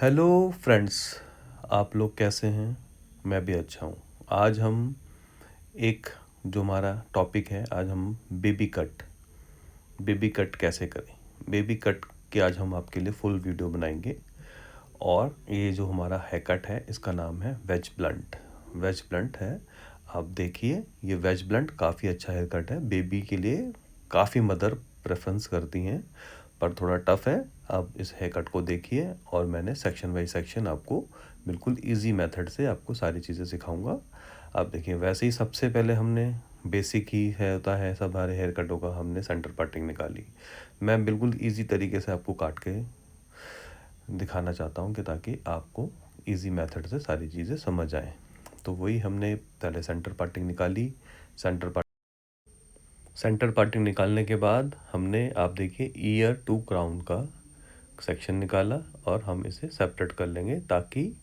Hello friends, आप लोग कैसे हैं? मैं भी अच्छा हूँ। आज हम एक जो हमारा टॉपिक है, आज हम बेबी कट कैसे करें, बेबी कट की आज हम आपके लिए फुल वीडियो बनाएंगे। और ये जो हमारा हेयर कट है इसका नाम है वेज ब्लंट। वेज ब्लंट है, आप देखिए ये वेज ब्लंट काफ़ी अच्छा हेयर कट है। बेबी के लिए काफ़ी मदर प्रेफरेंस करती हैं, पर थोड़ा टफ है। आप इस हेयर कट को देखिए और मैंने सेक्शन बाई सेक्शन आपको बिल्कुल इजी मेथड से आपको सारी चीज़ें सिखाऊंगा। आप देखिए, वैसे ही सबसे पहले हमने बेसिक ही है होता है सब हमारे हेयर कटों का, हमने सेंटर पार्टिंग निकाली। मैं बिल्कुल इजी तरीके से आपको काट के दिखाना चाहता हूँ कि ताकि आपको इजी मेथड से सारी चीज़ें समझ आए। तो वही हमने पहले सेंटर पार्टिंग निकाली। सेंटर पार्टिंग निकालने के बाद हमने, आप देखिए, ईयर टू क्राउन का सेक्शन निकाला और हम इसे सेपरेट कर लेंगे ताकि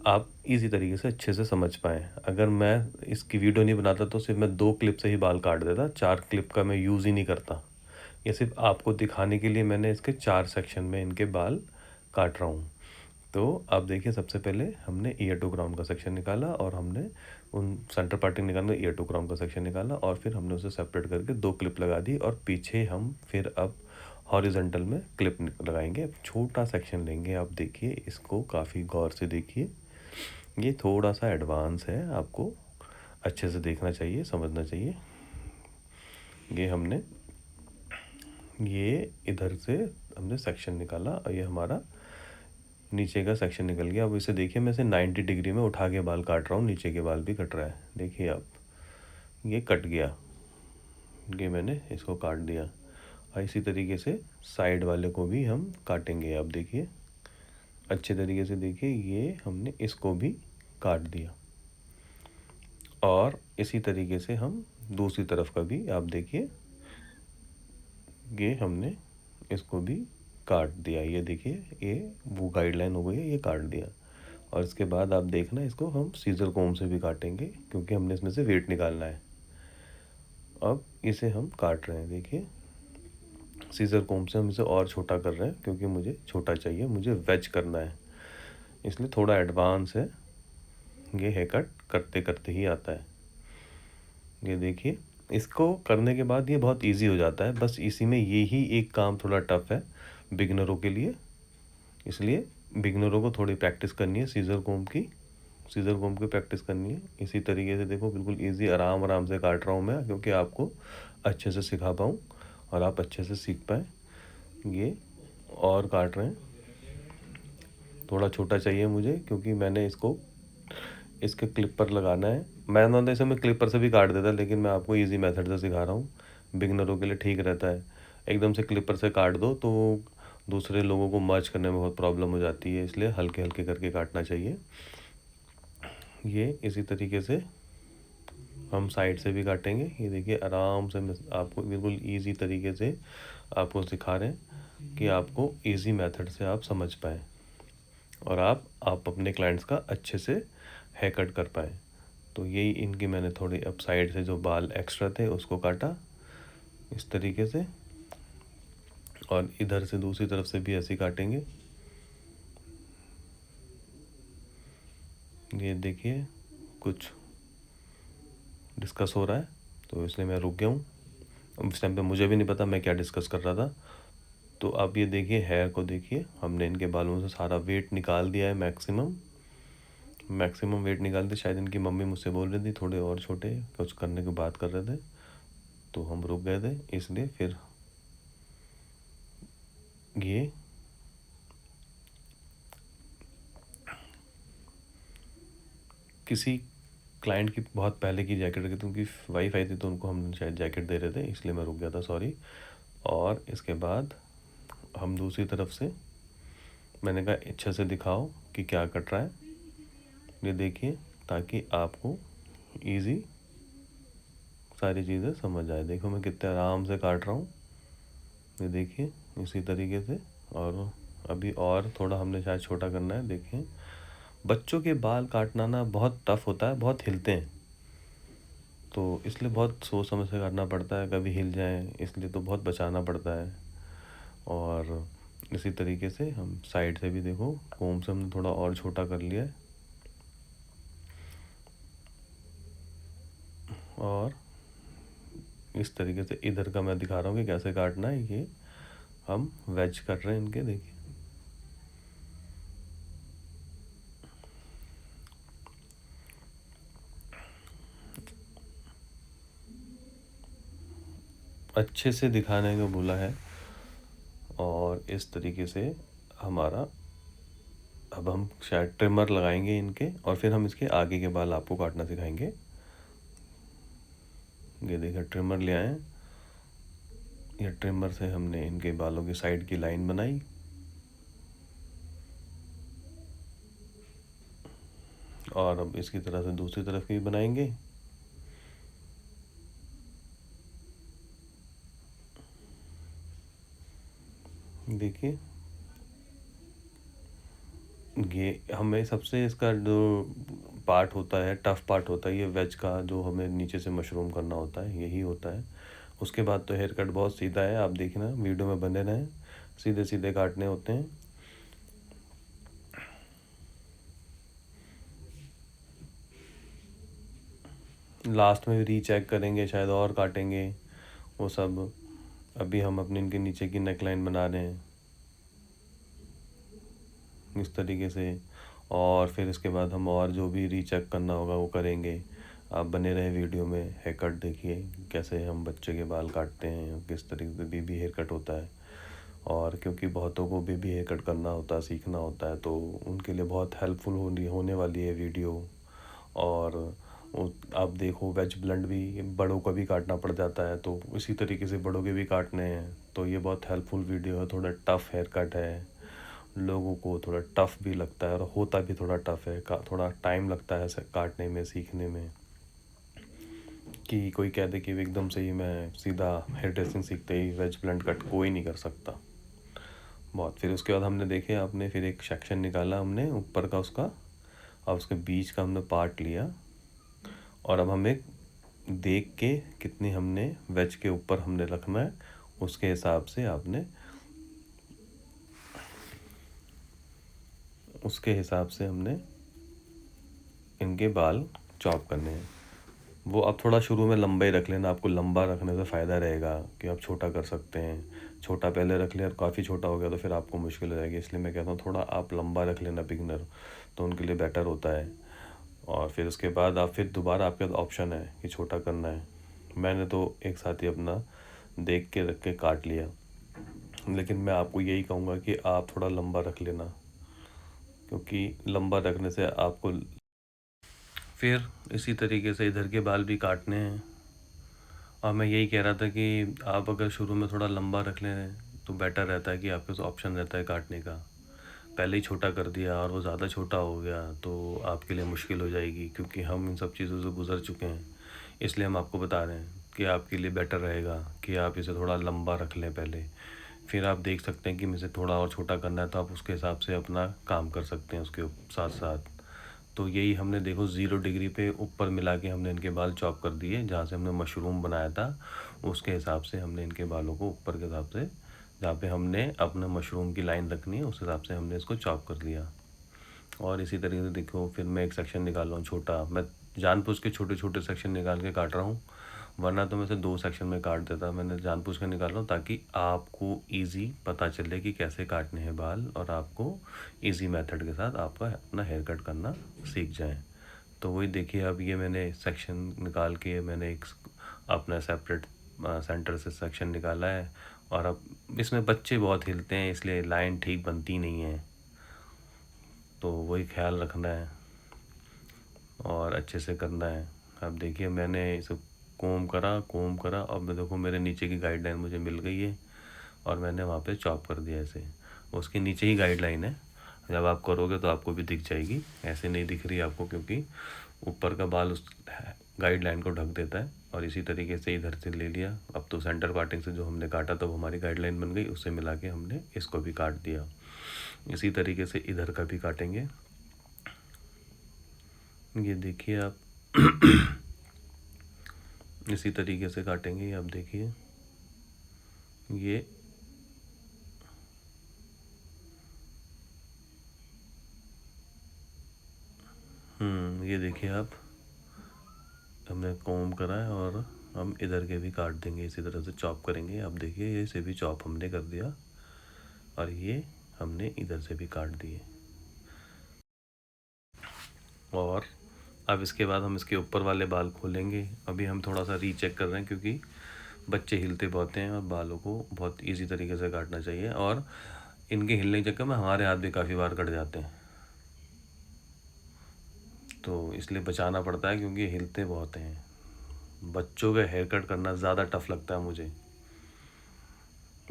आप इजी तरीके से अच्छे से समझ पाएँ। अगर मैं इसकी वीडियो नहीं बनाता तो सिर्फ मैं 2 क्लिप से ही बाल काट देता, 4 क्लिप का मैं यूज़ ही नहीं करता। ये सिर्फ आपको दिखाने के लिए मैंने इसके 4 सेक्शन में इनके बाल काट रहा हूँ। तो आप देखिए, सबसे पहले हमने ईयर टू क्राउन का सेक्शन निकाला और हमने उन सेंटर पार्टिंग निकालने ईयर टू क्राउन का सेक्शन निकाला और फिर हमने उसे सेपरेट करके 2 क्लिप लगा दी और पीछे हम फिर अब हॉरिजॉन्टल में क्लिप लगाएंगे। छोटा सेक्शन लेंगे। आप देखिए, इसको काफ़ी गौर से देखिए, ये थोड़ा सा एडवांस है, आपको अच्छे से देखना चाहिए, समझना चाहिए। ये इधर से हमने सेक्शन निकाला और ये हमारा नीचे का सेक्शन निकल गया। अब इसे देखिए, मैं इसे 90 डिग्री में उठा के बाल काट रहा हूँ, नीचे के बाल भी कट रहा है। देखिए आप, ये कट गया, ये मैंने इसको काट दिया। और इसी तरीके से साइड वाले को भी हम काटेंगे। आप देखिए, अच्छे तरीके से देखिए, ये हमने इसको भी काट दिया। और इसी तरीके से हम दूसरी तरफ का भी, आप देखिए, ये हमने इसको भी काट दिया। ये देखिए, ये वो गाइडलाइन हो गई है, ये काट दिया। और इसके बाद आप देखना, इसको हम सीजर कोम से भी काटेंगे क्योंकि हमने इसमें से वेट निकालना है। अब इसे हम काट रहे हैं, देखिए, सीजर कोम से हम इसे और छोटा कर रहे हैं क्योंकि मुझे छोटा चाहिए, मुझे वेज करना है, इसलिए थोड़ा एडवांस है। ये हेयर कट करते करते ही आता है। ये देखिए, इसको करने के बाद ये बहुत इजी हो जाता है। बस इसी में यही एक काम थोड़ा टफ है बिगिनरों के लिए, इसलिए बिगिनरों को थोड़ी प्रैक्टिस करनी है। सीजर कोम की प्रैक्टिस करनी है। इसी तरीके से देखो, बिल्कुल इजी आराम आराम से काट रहा हूँ मैं क्योंकि आपको अच्छे से सिखा पाऊँ और आप अच्छे से सीख पाएँ। ये और काट रहे हैं, थोड़ा छोटा चाहिए मुझे क्योंकि मैंने इसको इसके क्लिपर लगाना है। मैं ना इसे मैं क्लिपर से भी काट देता, लेकिन मैं आपको इजी मेथड से सिखा रहा हूँ, बिगिनरों के लिए ठीक रहता है। एकदम से क्लिपर से काट दो तो दूसरे लोगों को मर्ज करने में बहुत प्रॉब्लम हो जाती है, इसलिए हल्के हल्के करके काटना चाहिए। ये इसी तरीके से हम साइड से भी काटेंगे। ये देखिए, आराम से मैं आपको बिल्कुल इजी तरीके से आपको सिखा रहे हैं कि आपको इजी मेथड से आप समझ पाएँ और आप अपने क्लाइंट्स का अच्छे से हेयर कट कर पाएँ। तो यही इनकी मैंने थोड़ी अब साइड से जो बाल एक्स्ट्रा थे उसको काटा इस तरीके से, और इधर से दूसरी तरफ से भी ऐसे काटेंगे। ये देखिए, कुछ डिस्कस हो रहा है तो इसलिए मैं रुक गया हूँ। अब इस टाइम पे मुझे भी नहीं पता मैं क्या डिस्कस कर रहा था। तो अब ये देखिए, हेयर को देखिए, हमने इनके बालों से सारा वेट निकाल दिया है। मैक्सिमम वेट निकाल दिया। शायद इनकी मम्मी मुझसे बोल रही थी थोड़े और छोटे कुछ करने की बात कर रहे थे, तो हम रुक गए थे, इसलिए फिर ये किसी क्लाइंट की बहुत पहले की जैकेट की, तो उनकी वाइफ आई थी तो उनको हम शायद जैकेट दे रहे थे, इसलिए मैं रुक गया था, सॉरी। और इसके बाद हम दूसरी तरफ से, मैंने कहा अच्छे से दिखाओ कि क्या कट रहा है। ये देखिए, ताकि आपको इजी सारी चीज़ें समझ आए। देखो मैं कितने आराम से काट रहा हूँ, ये देखिए, इसी तरीके से। और अभी और थोड़ा हमने शायद छोटा करना है। देखें, बच्चों के बाल काटना ना बहुत टफ होता है, बहुत हिलते हैं, तो इसलिए बहुत सोच समझ से काटना पड़ता है, कभी हिल जाएं इसलिए तो बहुत बचाना पड़ता है। और इसी तरीके से हम साइड से भी देखो कोम से हमने थोड़ा और छोटा कर लिया है। और इस तरीके से इधर का मैं दिखा रहा हूँ कि कैसे काटना है। ये हम वेज कर रहे हैं इनके, देखिए। अच्छे से दिखाने को बोला है। और इस तरीके से हमारा, अब हम शायद ट्रिमर लगाएंगे इनके और फिर हम इसके आगे के बाल आपको काटना सिखाएंगे। ये देखिए ट्रिमर ले आए हैं। ये ट्रिमर से हमने इनके बालों की साइड की लाइन बनाई। और अब इसकी तरह से दूसरी तरफ की भी बनाएंगे। देखिए ये हमें सबसे इसका जो पार्ट होता है, टफ़ पार्ट होता है ये वेज का, जो हमें नीचे से मशरूम करना होता है, यही होता है। उसके बाद तो हेयर कट बहुत सीधा है, आप देखना वीडियो में बने रहें। सीधे सीधे काटने होते हैं। लास्ट में रीचेक करेंगे, शायद और काटेंगे वो सब। अभी हम अपने इनके नीचे की नेक लाइन बना रहे हैं इस तरीके से। और फिर इसके बाद हम और जो भी रीचेक करना होगा वो करेंगे। आप बने रहे वीडियो में। हेयर कट देखिए कैसे हम बच्चे के बाल काटते हैं, किस तरीके से बेबी हेयर कट होता है। और क्योंकि बहुतों को बेबी हेयर कट करना होता है, सीखना होता है, तो उनके लिए बहुत हेल्पफुल होने वाली है वीडियो। और आप देखो वेज ब्लेंड भी बड़ों का भी काटना पड़ जाता है, तो इसी तरीके से बड़ों के भी काटने हैं। तो ये बहुत हेल्पफुल वीडियो है। थोड़ा टफ़ हेयर कट है, लोगों को थोड़ा टफ़ भी लगता है और होता भी थोड़ा टफ़ है। थोड़ा टाइम लगता है काटने में, सीखने में। कि कोई कह दे कि एकदम से ही मैं सीधा हेयर ड्रेसिंग सीखते ही वेज ब्लेंड कट कोई नहीं कर सकता। बहुत। फिर उसके बाद हमने देखे, आपने फिर एक सेक्शन निकाला हमने ऊपर का उसका, और उसके बीच का हमने पार्ट लिया। और अब हमें देख के कितनी हमने वेज के ऊपर हमने रखना है, उसके हिसाब से आपने, उसके हिसाब से हमने इनके बाल चॉप करने हैं। वो आप थोड़ा शुरू में लंबा ही रख लेना, आपको लंबा रखने से फ़ायदा रहेगा कि आप छोटा कर सकते हैं। छोटा पहले रख लिया और काफ़ी छोटा हो गया तो फिर आपको मुश्किल हो जाएगी। इसलिए मैं कहता हूँ थोड़ा आप लंबा रख लेना बिगनर, तो उनके लिए बेटर होता है। और फिर उसके बाद आप फिर दोबारा आपके पास ऑप्शन है कि छोटा करना है। मैंने तो एक साथ ही अपना देख के रख के काट लिया, लेकिन मैं आपको यही कहूँगा कि आप थोड़ा लंबा रख लेना, क्योंकि लंबा रखने से आपको फिर इसी तरीके से इधर के बाल भी काटने हैं। और मैं यही कह रहा था कि आप अगर शुरू में थोड़ा लंबा रख लें तो बेटर रहता है कि आपके पास ऑप्शन रहता है काटने का। पहले ही छोटा कर दिया और वो ज़्यादा छोटा हो गया तो आपके लिए मुश्किल हो जाएगी, क्योंकि हम इन सब चीज़ों से गुज़र चुके हैं। इसलिए हम आपको बता रहे हैं कि आपके लिए बेटर रहेगा कि आप इसे थोड़ा लंबा रख लें पहले। फिर आप देख सकते हैं कि मुझे थोड़ा और छोटा करना है तो आप उसके हिसाब से अपना काम कर सकते हैं उसके साथ साथ। तो यही हमने देखो 0 डिग्री पे ऊपर मिला के हमने इनके बाल चॉप कर दिए। जहाँ से हमने मशरूम बनाया था उसके हिसाब से हमने इनके बालों को ऊपर के हिसाब से, जहाँ पे हमने अपना मशरूम की लाइन रखनी है, उस हिसाब से हमने इसको चॉप कर लिया। और इसी तरीके से देखो फिर मैं एक सेक्शन निकाल रहा हूँ छोटा। मैं जानबूझ के छोटे छोटे सेक्शन निकाल के काट रहा हूँ, वरना तो मैं इसे 2 सेक्शन में काट देता। मैंने जानबूझ के निकाल रहा हूँ ताकि आपको ईज़ी पता चले कि कैसे काटने हैं बाल, और आपको ईज़ी मेथड के साथ आपका अपना हेयर कट करना सीख जाएँ। तो वही देखिए, अब ये मैंने सेक्शन निकाल के मैंने एक अपना सेपरेट सेंटर से सेक्शन निकाला है। और अब इसमें बच्चे बहुत हिलते हैं इसलिए लाइन ठीक बनती नहीं है, तो वही ख्याल रखना है और अच्छे से करना है। अब देखिए मैंने इसे कोम करा, अब देखो मेरे नीचे की गाइडलाइन मुझे मिल गई है और मैंने वहाँ पे चॉप कर दिया इसे। उसके नीचे ही गाइडलाइन है, जब आप करोगे तो आपको भी दिख जाएगी। ऐसे नहीं दिख रही आपको क्योंकि ऊपर का बाल उस गाइडलाइन को ढक देता है। और इसी तरीके से इधर से ले लिया। अब तो सेंटर पार्टिंग से जो हमने काटा था वो हमारी गाइडलाइन बन गई, उससे मिला के हमने इसको भी काट दिया। इसी तरीके से इधर का भी काटेंगे। ये देखिए आप इसी तरीके से काटेंगे। आप देखिए ये ये देखिए आप, हमने कॉम्ब करा है और हम इधर के भी काट देंगे, इसी तरह से चॉप करेंगे। अब देखिए इसे भी चॉप हमने कर दिया और ये हमने इधर से भी काट दिए। और अब इसके बाद हम इसके ऊपर वाले बाल खोलेंगे। अभी हम थोड़ा सा रीचेक कर रहे हैं क्योंकि बच्चे हिलते बहुत हैं और बालों को बहुत इजी तरीके से काटना चाहिए, और इनके हिलने के चक्कर में हमारे हाथ भी काफ़ी बार कट जाते हैं, तो इसलिए बचाना पड़ता है क्योंकि हिलते बहुत हैं। बच्चों का हेयर कट करना ज़्यादा टफ लगता है मुझे,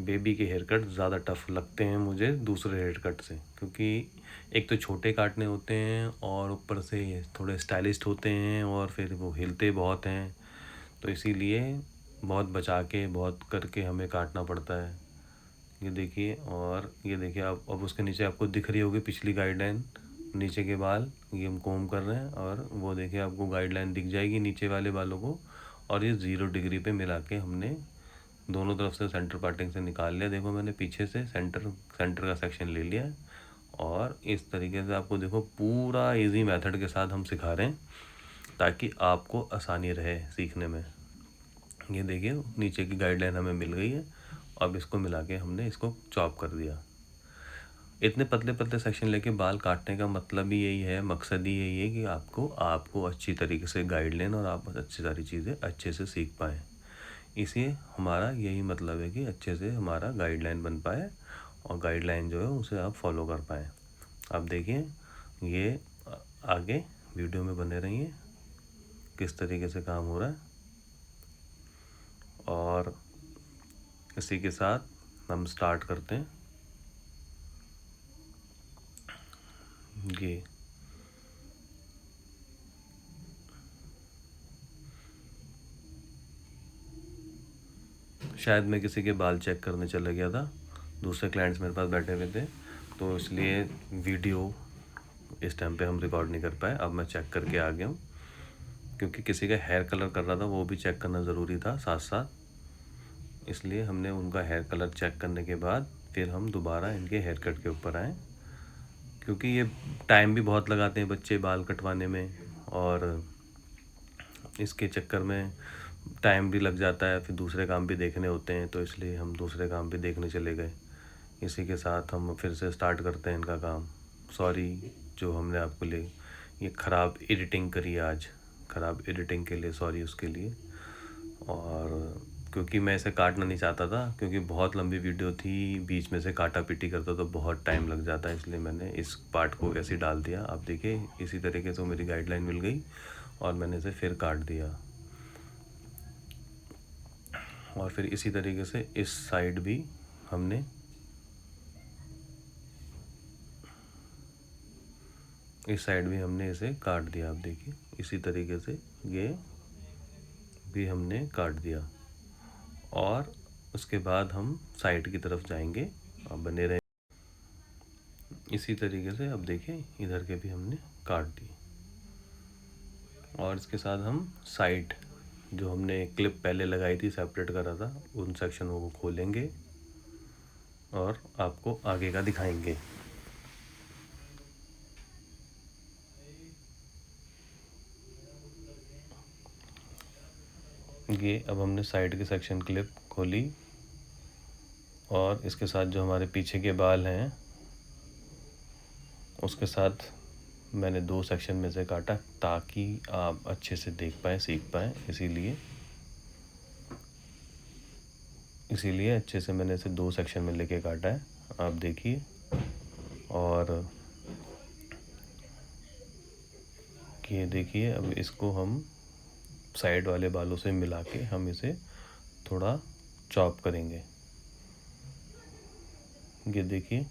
बेबी के हेयर कट ज़्यादा टफ लगते हैं मुझे दूसरे हेयर कट से, क्योंकि एक तो छोटे काटने होते हैं और ऊपर से थोड़े स्टाइलिस्ट होते हैं और फिर वो हिलते बहुत हैं, तो इसीलिए बहुत बचा के बहुत करके हमें काटना पड़ता है। ये देखिए, और ये देखिए आप, अब उसके नीचे आपको दिख रही होगी पिछली गाइडलाइन, नीचे के बाल ये हम कोम कर रहे हैं, और वो देखिए आपको गाइडलाइन दिख जाएगी नीचे वाले बालों को। और ये 0 डिग्री पे मिला के हमने दोनों तरफ से सेंटर पार्टिंग से निकाल लिया। देखो मैंने पीछे से सेंटर का सेक्शन ले लिया है, और इस तरीके से आपको देखो पूरा इजी मेथड के साथ हम सिखा रहे हैं ताकि आपको आसानी रहे सीखने में। ये देखिए नीचे की गाइडलाइन हमें मिल गई है, अब इसको मिला के हमने इसको चॉप कर दिया। इतने पतले पतले सेक्शन लेके बाल काटने का मतलब ही यही है, मकसद ही यही है कि आपको अच्छी तरीके से गाइडलाइन और आप अच्छी सारी चीज़ें अच्छे से सीख पाएँ। इसी हमारा यही मतलब है कि अच्छे से हमारा गाइडलाइन बन पाए और गाइडलाइन जो है उसे आप फॉलो कर पाएँ। आप देखिए ये आगे वीडियो में बने रहिए किस तरीके से काम हो रहा है, और इसी के साथ हम स्टार्ट करते हैं। ये शायद मैं किसी के बाल चेक करने चला गया था, दूसरे क्लाइंट्स मेरे पास बैठे हुए थे, तो इसलिए वीडियो इस टाइम पे हम रिकॉर्ड नहीं कर पाए। अब मैं चेक करके आ गया हूँ क्योंकि किसी का हेयर कलर कर रहा था, वो भी चेक करना ज़रूरी था साथ साथ, इसलिए हमने उनका हेयर कलर चेक करने के बाद फिर हम दोबारा इनके हेयर कट के ऊपर आए, क्योंकि ये टाइम भी बहुत लगाते हैं बच्चे बाल कटवाने में, और इसके चक्कर में टाइम भी लग जाता है, फिर दूसरे काम भी देखने होते हैं, तो इसलिए हम दूसरे काम भी देखने चले गए। इसी के साथ हम फिर से स्टार्ट करते हैं इनका काम। सॉरी जो हमने आपको लिए ये ख़राब एडिटिंग करी आज, ख़राब एडिटिंग के लिए सॉरी उसके लिए। और क्योंकि मैं इसे काटना नहीं चाहता था, क्योंकि बहुत लंबी वीडियो थी, बीच में से काटा पीटी करता तो बहुत टाइम लग जाता, इसलिए मैंने इस पार्ट को ऐसे ही डाल दिया। आप देखिए इसी तरीके से मेरी गाइडलाइन मिल गई और मैंने इसे फिर काट दिया, और फिर इसी तरीके से इस साइड भी हमने इसे काट दिया। आप देखिए इसी तरीके से ये भी हमने काट दिया, और उसके बाद हम साइड की तरफ जाएंगे। आप बने रहे इसी तरीके से। अब देखिए इधर के भी हमने काट दिए, और इसके साथ हम साइड जो हमने क्लिप पहले लगाई थी सेपरेट करा था उन सेक्शनों को खोलेंगे और आपको आगे का दिखाएंगे। ये अब हमने साइड की सेक्शन क्लिप खोली, और इसके साथ जो हमारे पीछे के बाल हैं उसके साथ मैंने 2 सेक्शन में से काटा ताकि आप अच्छे से देख पाएँ, सीख पाएँ, इसीलिए अच्छे से मैंने इसे 2 सेक्शन में लेके काटा है। आप देखिए, और ये देखिए अब इसको हम साइड वाले बालों से मिला के हम इसे थोड़ा चॉप करेंगे। ये देखिए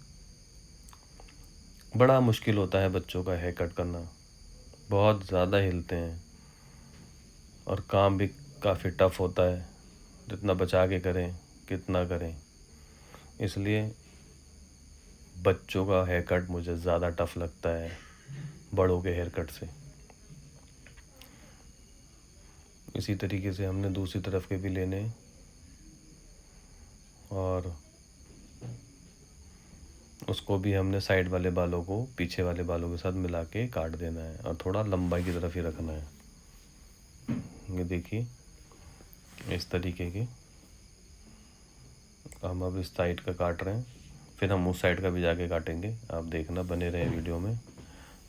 बड़ा मुश्किल होता है बच्चों का हेयर कट करना, बहुत ज़्यादा हिलते हैं और काम भी काफ़ी टफ होता है, जितना बचा के करें कितना करें, इसलिए बच्चों का हेयर कट मुझे ज़्यादा टफ लगता है बड़ों के हेयर कट से। इसी तरीके से हमने दूसरी तरफ के भी लेने, और उसको भी हमने साइड वाले बालों को पीछे वाले बालों के साथ मिला के काट देना है और थोड़ा लंबाई की तरफ ही रखना है। ये देखिए इस तरीके के हम अब इस साइड का काट रहे हैं, फिर हम उस साइड का भी जाके काटेंगे। आप देखना, बने रहे वीडियो में।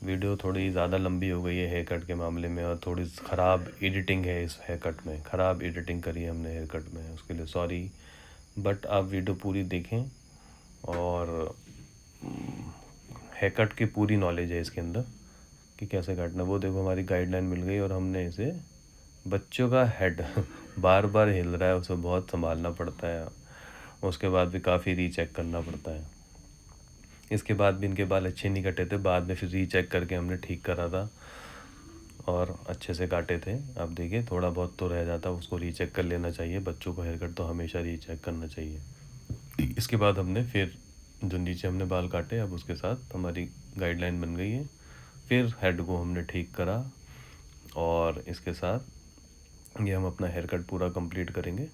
वीडियो थोड़ी ज़्यादा लंबी हो गई है हेयर कट के मामले में, और थोड़ी ख़राब एडिटिंग है इस हेयर कट में। ख़राब एडिटिंग करी है हमने हेयर कट में, उसके लिए सॉरी। बट आप वीडियो पूरी देखें, और हेयर कट की पूरी नॉलेज है इसके अंदर कि कैसे काटना। वो देखो हमारी गाइडलाइन मिल गई, और हमने इसे बच्चों का हेड बार बार हिल रहा है, उसे बहुत संभालना पड़ता है, उसके बाद भी काफ़ी रीचेक करना पड़ता है। इसके बाद भी इनके बाल अच्छे नहीं कटे थे, बाद में फिर रीचेक करके हमने ठीक करा था और अच्छे से काटे थे। अब देखिए थोड़ा बहुत तो रह जाता, उसको रीचेक कर लेना चाहिए। बच्चों को हेयर कट तो हमेशा रीचेक करना चाहिए। इसके बाद हमने फिर जो नीचे हमने बाल काटे, अब उसके साथ हमारी गाइडलाइन बन गई है। फिर हेड को हमने ठीक करा, और इसके साथ ये हम अपना हेयर कट पूरा कंप्लीट करेंगे।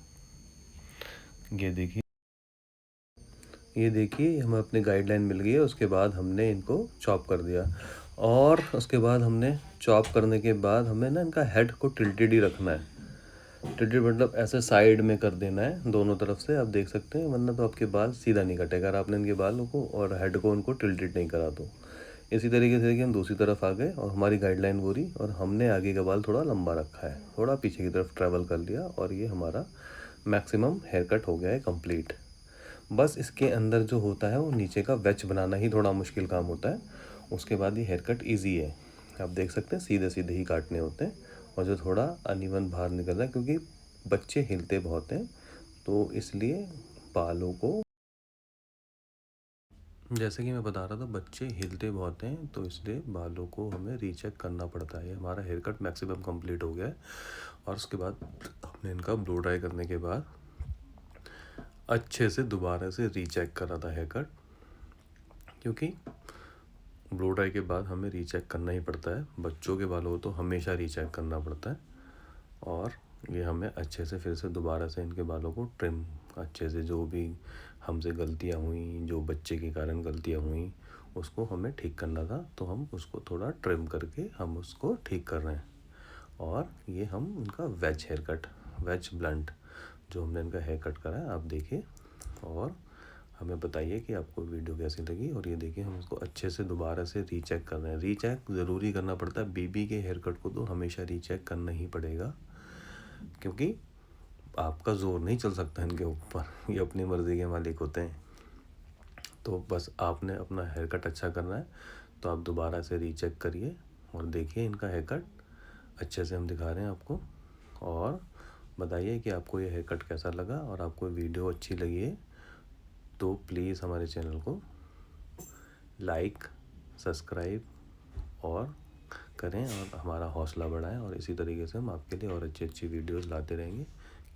ये देखिए हमें अपनी गाइडलाइन मिल गई है। उसके बाद हमने इनको चॉप कर दिया, और उसके बाद हमने चॉप करने के बाद हमें ना इनका हेड को टिल्टेड ही रखना है। टिल्टेड मतलब ऐसे साइड में कर देना है दोनों तरफ से, आप देख सकते हैं, वरना तो आपके बाल सीधा नहीं कटेगा अगर आपने इनके बालों को और हेड को उनको टिल्टेड नहीं करा तो। इसी तरीके से देखिए हम दूसरी तरफ आ गए, और हमारी गाइडलाइन पूरी, और हमने आगे का बाल थोड़ा लंबा रखा है, थोड़ा पीछे की तरफ ट्रैवल कर लिया, और ये हमारा मैक्सिमम हेयर कट हो गया है कंप्लीट। बस इसके अंदर जो होता है वो नीचे का वेच बनाना ही थोड़ा मुश्किल काम होता है। उसके बाद ये हेयर कट ईजी है। आप देख सकते हैं सीधे सीधे ही काटने होते हैं, और जो थोड़ा अनइवन बाहर निकल रहा है क्योंकि बच्चे हिलते बहुत हैं, तो इसलिए बालों को, जैसे कि मैं बता रहा था, बच्चे हिलते बहुत हैं, तो इसलिए बालों को हमें रीचेक करना पड़ता है। हमारा हेयर कट मैक्सिमम कंप्लीट हो गया है, और उसके बाद हमने इनका ब्लो ड्राई करने के बाद अच्छे से दोबारा से रीचेक करा था हेयर कट, क्योंकि ब्लो ड्राई के बाद हमें रीचेक करना ही पड़ता है। बच्चों के बालों को तो हमेशा रीचेक करना पड़ता है, और ये हमें अच्छे से फिर से दोबारा से इनके बालों को ट्रिम अच्छे से, जो भी हमसे गलतियाँ हुई, जो बच्चे के कारण गलतियाँ हुई, उसको हमें ठीक करना था, तो हम उसको थोड़ा ट्रिम करके हम उसको ठीक कर रहे हैं। और ये हम इनका wedge haircut, wedge blunt जो हमने इनका हेयर कट करा है, आप देखिए, और हमें बताइए कि आपको वीडियो कैसी लगी। और ये देखिए हम इसको अच्छे से दोबारा से रीचेक कर रहे हैं। रीचेक ज़रूरी करना पड़ता है, बेबी के हेयर कट को तो हमेशा रीचेक करना ही पड़ेगा, क्योंकि आपका ज़ोर नहीं चल सकता इनके ऊपर, ये अपनी मर्ज़ी के मालिक होते हैं। तो बस आपने अपना हेयर कट अच्छा करना है, तो आप दोबारा से रीचेक करिए, और देखिए इनका हेयर कट अच्छे से हम दिखा रहे हैं आपको। और बताइए कि आपको ये हेयर कट कैसा लगा, और आपको वीडियो अच्छी लगी है तो प्लीज़ हमारे चैनल को लाइक, सब्सक्राइब और करें, और हमारा हौसला बढ़ाएं, और इसी तरीके से हम आपके लिए और अच्छी अच्छी वीडियोस लाते रहेंगे।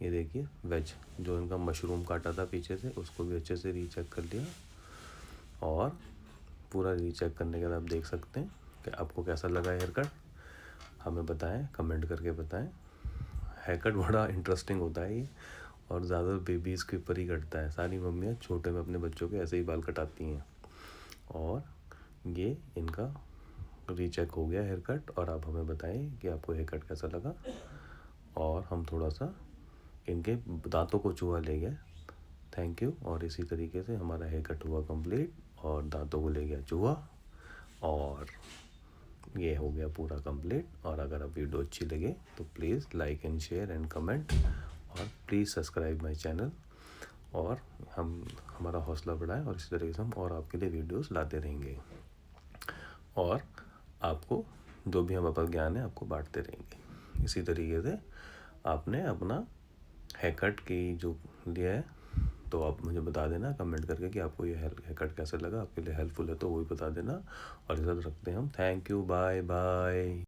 ये देखिए वेज जो इनका मशरूम काटा था पीछे से, उसको भी अच्छे से रीचेक कर लिया, और पूरा रीचेक करने के बाद आप देख सकते हैं कि आपको कैसा लगा हेयर कट। हमें बताएं, कमेंट करके बताएं। हेयर कट बड़ा इंटरेस्टिंग होता है ये, और ज़्यादा बेबीज़ के ऊपर ही कटता है। सारी मम्मियाँ छोटे में अपने बच्चों के ऐसे ही बाल कटाती हैं। और ये इनका रीचेक हो गया हेयर कट, और आप हमें बताएं कि आपको हेयर कट कैसा लगा। और हम थोड़ा सा इनके दांतों को चूहा ले गए, थैंक यू। और इसी तरीके से हमारा हेयर कट हुआ कंप्लीट, और दांतों को ले गया चूहा, और ये हो गया पूरा कंप्लीट। और अगर आप वीडियो अच्छी लगे तो please like and share and comment, और प्लीज़ सब्सक्राइब माय चैनल, और हमारा हौसला बढ़ाएं, और इसी तरीके से हम और आपके लिए वीडियोस लाते रहेंगे, और आपको जो भी हमारे पास ज्ञान है आपको बांटते रहेंगे। इसी तरीके से आपने अपना हेयर कट की जो लिया है, तो आप मुझे बता देना कमेंट करके कि आपको ये हेयर कट कैसे लगा, आपके लिए हेल्पफुल है तो वो भी बता देना। और इधर रखते हैं हम, थैंक यू, बाय बाय।